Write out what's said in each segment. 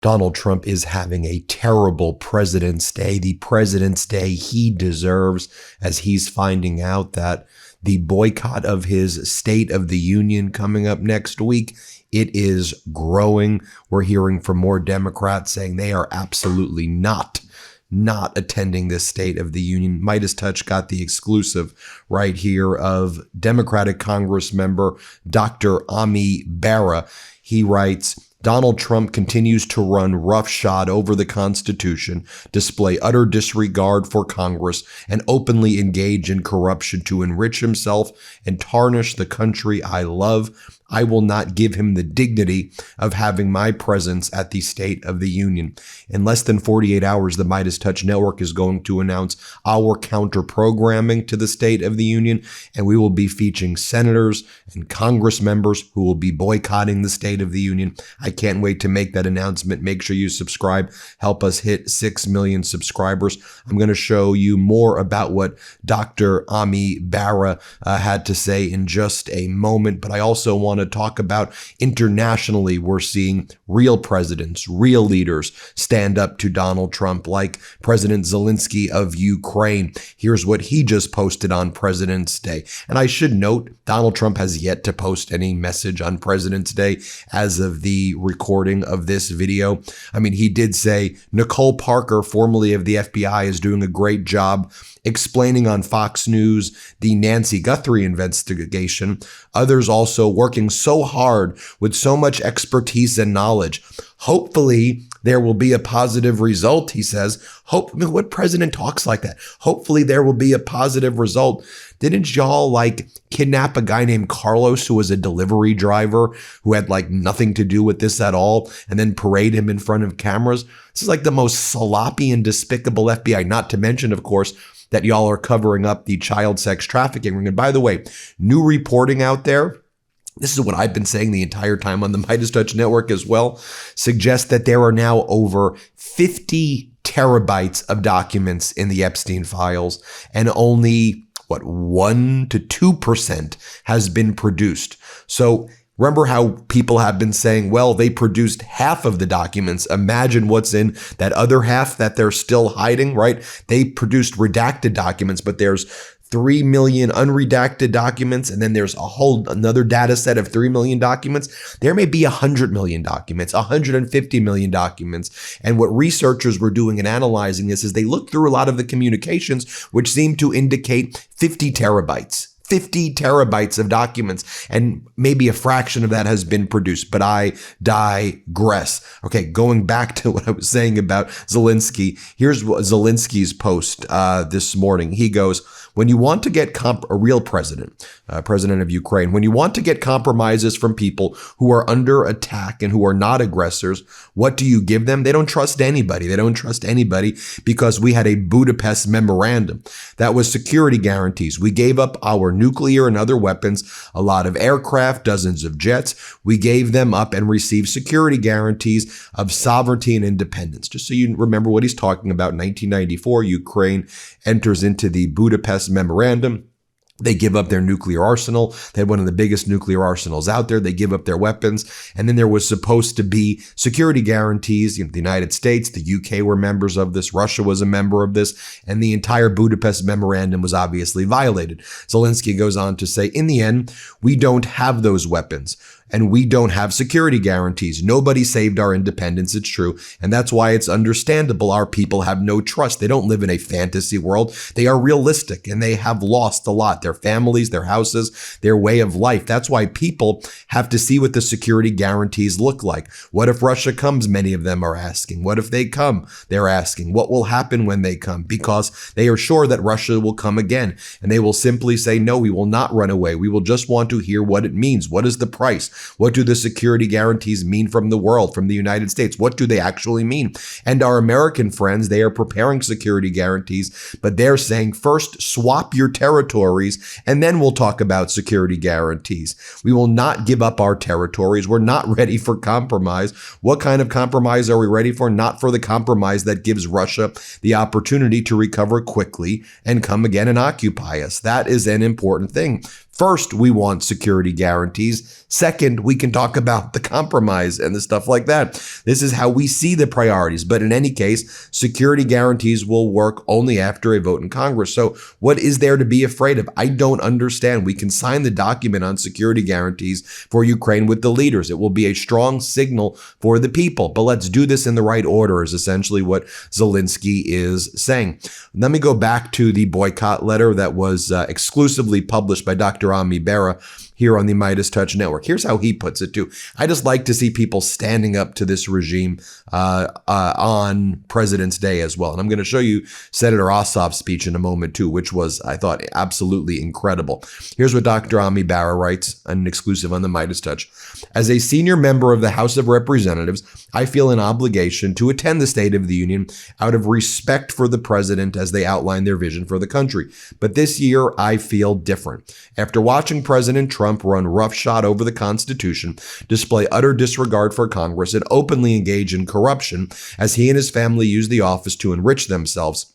Donald Trump is having a terrible President's Day, the President's Day he deserves, as he's finding out that the boycott of his State of the Union coming up next week, it is growing. We're hearing from more Democrats saying they are absolutely not attending this State of the Union. MeidasTouch got the exclusive right here of Democratic Congress member Dr. Ami Bera. He writes, Donald Trump continues to run roughshod over the Constitution, display utter disregard for Congress, and openly engage in corruption to enrich himself and tarnish the country I love. I will not give him the dignity of having my presence at the State of the Union. In less than 48 hours, the MeidasTouch Network is going to announce our counter-programming to the State of the Union, and we will be featuring senators and Congress members who will be boycotting the State of the Union. I can't wait to make that announcement. Make sure you subscribe. Help us hit 6 million subscribers. I'm going to show you more about what Dr. Ami Bera had to say in just a moment, but I also want to talk about internationally. We're seeing real presidents, real leaders stand up to Donald Trump, like President Zelenskyy of Ukraine. Here's what he just posted on President's Day. And I should note, Donald Trump has yet to post any message on President's Day as of the recording of this video. I mean, he did say Nicole Parker, formerly of the FBI, is doing a great job explaining on Fox News the Nancy Guthrie investigation. Others also working so hard with so much expertise and knowledge. Hopefully, there will be a positive result, he says. What president talks like that? Hopefully, there will be a positive result. Didn't y'all kidnap a guy named Carlos who was a delivery driver who had nothing to do with this at all and then parade him in front of cameras? This is the most sloppy and despicable FBI, not to mention, of course, that y'all are covering up the child sex trafficking ring. And by the way, new reporting out there, this is what I've been saying the entire time on the MeidasTouch Network as well, suggests that there are now over 50 terabytes of documents in the Epstein files, and only 1 to 2% has been produced. So remember how people have been saying, well, they produced half of the documents. Imagine what's in that other half that they're still hiding, right? They produced redacted documents, but there's 3 million unredacted documents, and then there's another data set of 3 million documents. There may be 100 million documents, 150 million documents. And what researchers were doing in analyzing this is they looked through a lot of the communications, which seemed to indicate 50 terabytes. 50 terabytes of documents, and maybe a fraction of that has been produced, but I digress. Okay, going back to what I was saying about Zelenskyy, here's what Zelensky's post this morning. He goes, when you want to get a real president of Ukraine, when you want to get compromises from people who are under attack and who are not aggressors, what do you give them? They don't trust anybody. They don't trust anybody because we had a Budapest memorandum that was security guarantees. We gave up our nuclear and other weapons, a lot of aircraft, dozens of jets. We gave them up and received security guarantees of sovereignty and independence. Just so you remember what he's talking about, 1994, Ukraine enters into the Budapest memorandum. They give up their nuclear arsenal. They had one of the biggest nuclear arsenals out there. They give up their weapons. And then there was supposed to be security guarantees. The United States, the UK were members of this. Russia was a member of this. And the entire Budapest memorandum was obviously violated. Zelenskyy goes on to say, in the end, we don't have those weapons. And we don't have security guarantees. Nobody saved our independence, it's true. And that's why it's understandable our people have no trust. They don't live in a fantasy world. They are realistic, and they have lost a lot. Their families, their houses, their way of life. That's why people have to see what the security guarantees look like. What if Russia comes? Many of them are asking. What if they come? They're asking. What will happen when they come? Because they are sure that Russia will come again. And they will simply say, no, we will not run away. We will just want to hear what it means. What is the price? What do the security guarantees mean from the world, from the United States? What do they actually mean? And our American friends, they are preparing security guarantees, but they're saying first swap your territories and then we'll talk about security guarantees. We will not give up our territories. We're not ready for compromise. What kind of compromise are we ready for? Not for the compromise that gives Russia the opportunity to recover quickly and come again and occupy us. That is an important thing. First, we want security guarantees. Second, we can talk about the compromise and the stuff like that. This is how we see the priorities. But in any case, security guarantees will work only after a vote in Congress. So what is there to be afraid of? I don't understand. We can sign the document on security guarantees for Ukraine with the leaders. It will be a strong signal for the people. But let's do this in the right order is essentially what Zelenskyy is saying. Let me go back to the boycott letter that was exclusively published by Dr. Ami Bera here on the MeidasTouch network. Here's how he puts it too. I just like to see people standing up to this regime on President's Day as well. And I'm going to show you Senator Ossoff's speech in a moment too, which was, I thought, absolutely incredible. Here's what Dr. Ami Bera writes, an exclusive on the MeidasTouch. As a senior member of the House of Representatives, I feel an obligation to attend the State of the Union out of respect for the president as they outline their vision for the country. But this year, I feel different. After watching President Trump run roughshod over the Constitution, display utter disregard for Congress, and openly engage in corruption as he and his family use the office to enrich themselves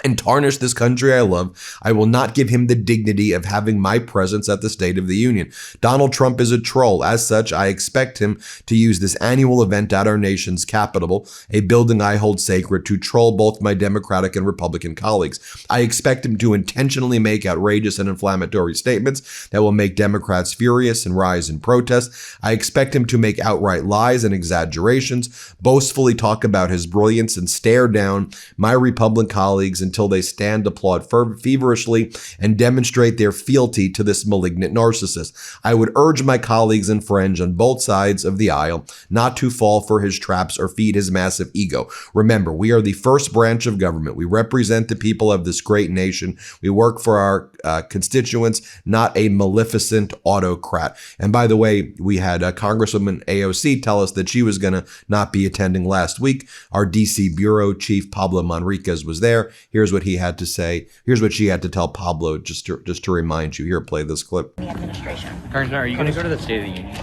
and tarnish this country I love, I will not give him the dignity of having my presence at the State of the Union. Donald Trump is a troll. As such, I expect him to use this annual event at our nation's capital, a building I hold sacred, to troll both my Democratic and Republican colleagues. I expect him to intentionally make outrageous and inflammatory statements that will make Democrats furious and rise in protest. I expect him to make outright lies and exaggerations, boastfully talk about his brilliance, and stare down my Republican colleagues until they stand, applaud feverishly, and demonstrate their fealty to this malignant narcissist. I would urge my colleagues and friends on both sides of the aisle not to fall for his traps or feed his massive ego. Remember, we are the first branch of government. We represent the people of this great nation. We work for our constituents, not a maleficent autocrat. And by the way, we had Congresswoman AOC tell us that she was going to not be attending last week. Our DC bureau chief, Pablo Manriquez, was there. Here's what he had to say. Here's what she had to tell Pablo, just to remind you. Here, play this clip. The administration. Congressman, are you going to go to the State of the Union?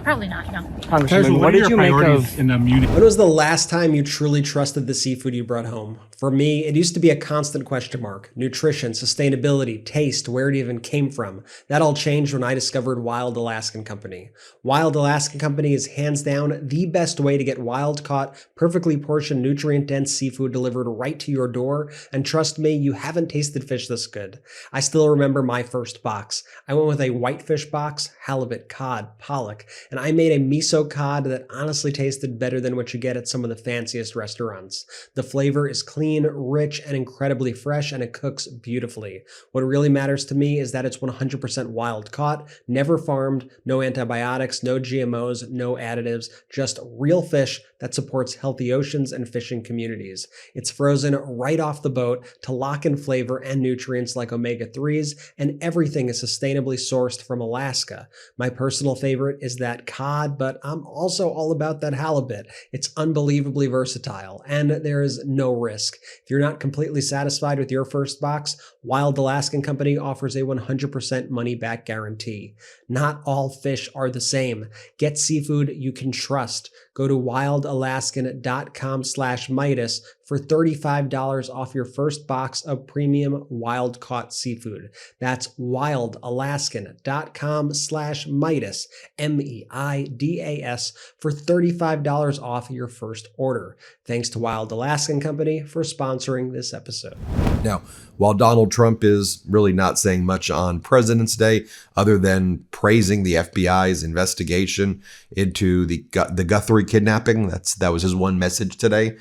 Probably not, no. Congressman, what did you make of in the Munich? When was the last time you truly trusted the seafood you brought home? For me, it used to be a constant question mark. Nutrition, sustainability, taste, where it even came from. That all changed when I discovered Wild Alaskan Company. Wild Alaskan Company is hands down the best way to get wild-caught, perfectly portioned, nutrient-dense seafood delivered right to your door. And trust me, you haven't tasted fish this good. I still remember my first box. I went with a whitefish box, halibut, cod, pollock, and I made a miso cod that honestly tasted better than what you get at some of the fanciest restaurants. The flavor is clean, rich, and incredibly fresh, and it cooks beautifully. What really matters to me is that it's 100% wild caught, never farmed, no antibiotics, no GMOs, no additives, just real fish that supports healthy oceans and fishing communities. It's frozen right off the boat to lock in flavor and nutrients like omega-3s, and everything is sustainably sourced from Alaska. My personal favorite is that cod, but I'm also all about that halibut. It's unbelievably versatile, and there is no risk. If you're not completely satisfied with your first box, Wild Alaskan Company offers a 100% money-back guarantee. Not all fish are the same. Get seafood you can trust. Go to wildalaskan.com/Meidas for $35 off your first box of premium wild-caught seafood. That's wildalaskan.com/Meidas, MEIDAS, for $35 off your first order. Thanks to Wild Alaskan Company for sponsoring this episode. Now, while Donald Trump is really not saying much on President's Day, other than praising the FBI's investigation into the Guthrie kidnapping, that was his one message today.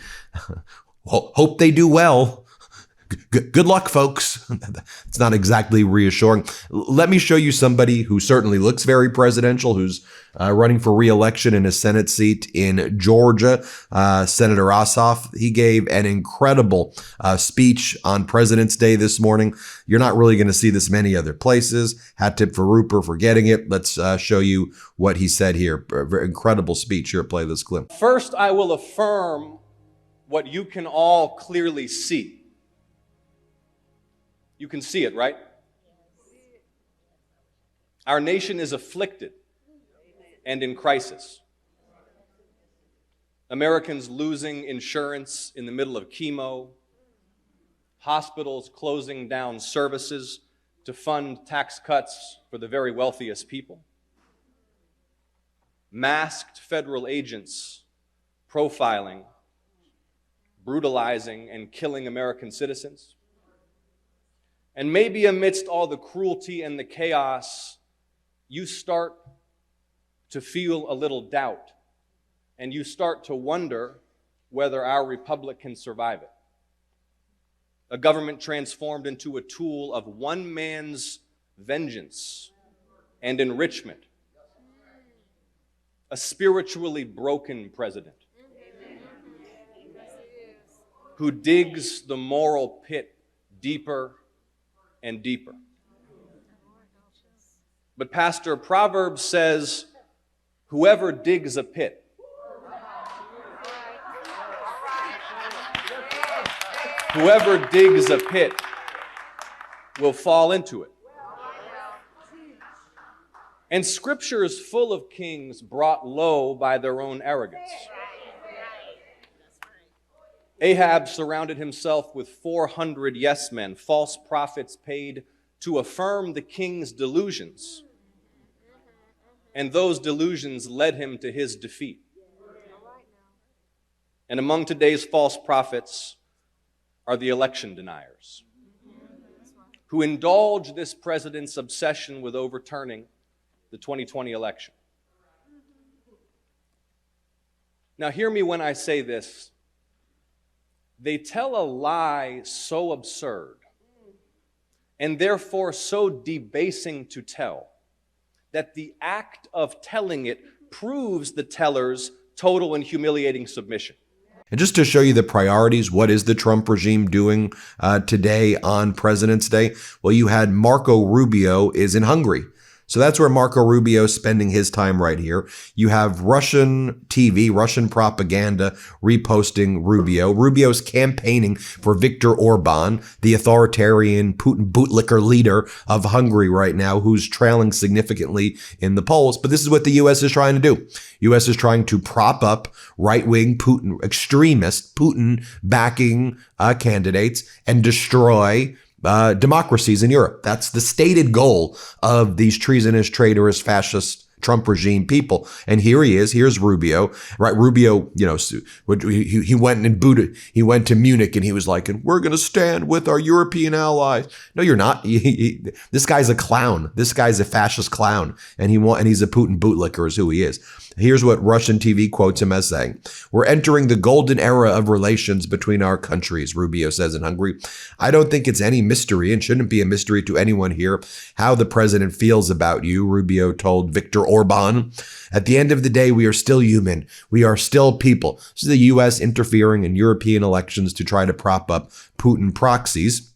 Hope they do well. Good luck, folks. It's not exactly reassuring. Let me show you somebody who certainly looks very presidential, who's running for re-election in a Senate seat in Georgia, Senator Ossoff. He gave an incredible speech on President's Day this morning. You're not really going to see this many other places. Hat tip for Rupert for getting it. Let's show you what he said here. Incredible speech. Here, play this clip. First, I will affirm what you can all clearly see. You can see it, right? Our nation is afflicted and in crisis. Americans losing insurance in the middle of chemo, hospitals closing down services to to fund tax cuts for the very wealthiest people, masked federal agents profiling, brutalizing, and killing American citizens. And maybe amidst all the cruelty and the chaos, you start to feel a little doubt, and you start to wonder whether our republic can survive it. A government transformed into a tool of one man's vengeance and enrichment. A spiritually broken president who digs the moral pit deeper and deeper. But Pastor, Proverbs says, whoever digs a pit will fall into it. And Scripture is full of kings brought low by their own arrogance. Ahab surrounded himself with 400 yes men, false prophets paid to affirm the king's delusions. And those delusions led him to his defeat. And among today's false prophets are the election deniers, who indulge this president's obsession with overturning the 2020 election. Now, hear me when I say this. They tell a lie so absurd and therefore so debasing to tell that the act of telling it proves the teller's total and humiliating submission. And just to show you the priorities, what is the Trump regime doing today on President's Day? Well, you had Marco Rubio is in Hungary. So that's where Marco Rubio is spending his time right here. You have Russian TV, Russian propaganda reposting Rubio. Rubio's campaigning for Viktor Orban, the authoritarian Putin bootlicker leader of Hungary right now, who's trailing significantly in the polls. But this is what the U.S. is trying to do. U.S. is trying to prop up right-wing Putin, extremist Putin-backing candidates and destroy democracies in Europe. That's the stated goal of these treasonous, traitorous, fascist Trump regime people. And here he is. Here's Rubio, right? Rubio, he went and booted. He went to Munich and he was like, and we're going to stand with our European allies. No, you're not. This guy's a clown. This guy's a fascist clown. And he's a Putin bootlicker is who he is. Here's what Russian TV quotes him as saying. We're entering the golden era of relations between our countries, Rubio says in Hungary. I don't think it's any mystery and shouldn't be a mystery to anyone here how the president feels about you, Rubio told Viktor Orban. At the end of the day, we are still human. We are still people. This is the U.S. interfering in European elections to try to prop up Putin proxies.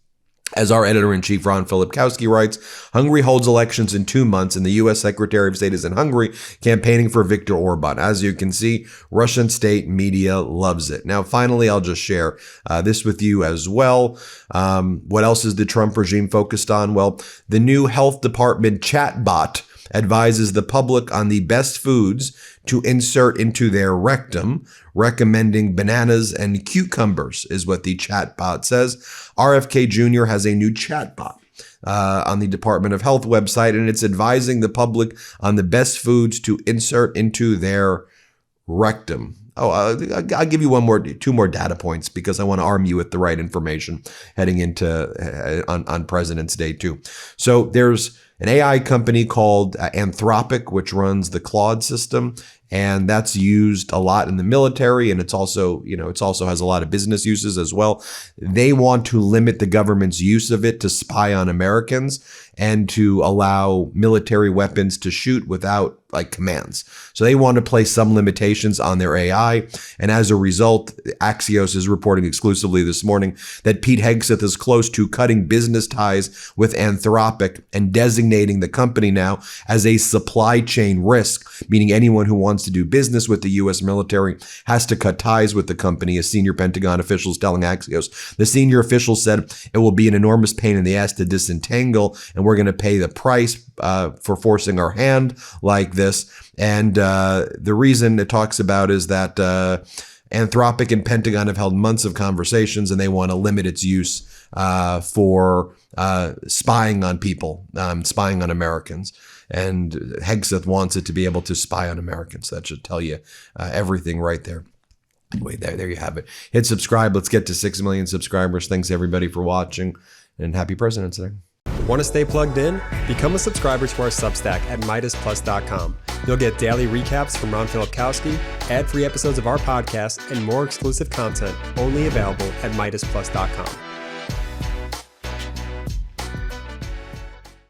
As our editor-in-chief, Ron Filipkowski, writes, Hungary holds elections in 2 months, and the U.S. Secretary of State is in Hungary campaigning for Viktor Orban. As you can see, Russian state media loves it. Now, finally, I'll just share this with you as well. What else is the Trump regime focused on? Well, the new health department chatbot advises the public on the best foods to insert into their rectum, recommending bananas and cucumbers, is what the chatbot says. RFK Jr. has a new chatbot on the Department of Health website, and it's advising the public on the best foods to insert into their rectum. Oh, I'll give you two more data points because I want to arm you with the right information heading into on President's Day too. So there's an AI company called Anthropic, which runs the Claude system, and that's used a lot in the military, and it's also has a lot of business uses as well. They want to limit the government's use of it to spy on Americans and to allow military weapons to shoot without commands. So they want to place some limitations on their AI. And as a result, Axios is reporting exclusively this morning that Pete Hegseth is close to cutting business ties with Anthropic and designating the company now as a supply chain risk, meaning anyone who wants to do business with the U.S. military has to cut ties with the company, as senior Pentagon officials telling Axios. The senior official said it will be an enormous pain in the ass to disentangle, and we're going to pay the price for forcing our hand like this. And the reason it talks about is that Anthropic and Pentagon have held months of conversations, and they want to limit its use for spying on people, spying on Americans. And Hegseth wants it to be able to spy on Americans. That should tell you everything right there. Anyway, there you have it. Hit subscribe. Let's get to 6 million subscribers. Thanks everybody for watching, and happy President's Day. Want to stay plugged in? Become a subscriber to our Substack at MeidasPlus.com. You'll get daily recaps from Ron Filipkowski, ad-free episodes of our podcast, and more exclusive content only available at MeidasPlus.com.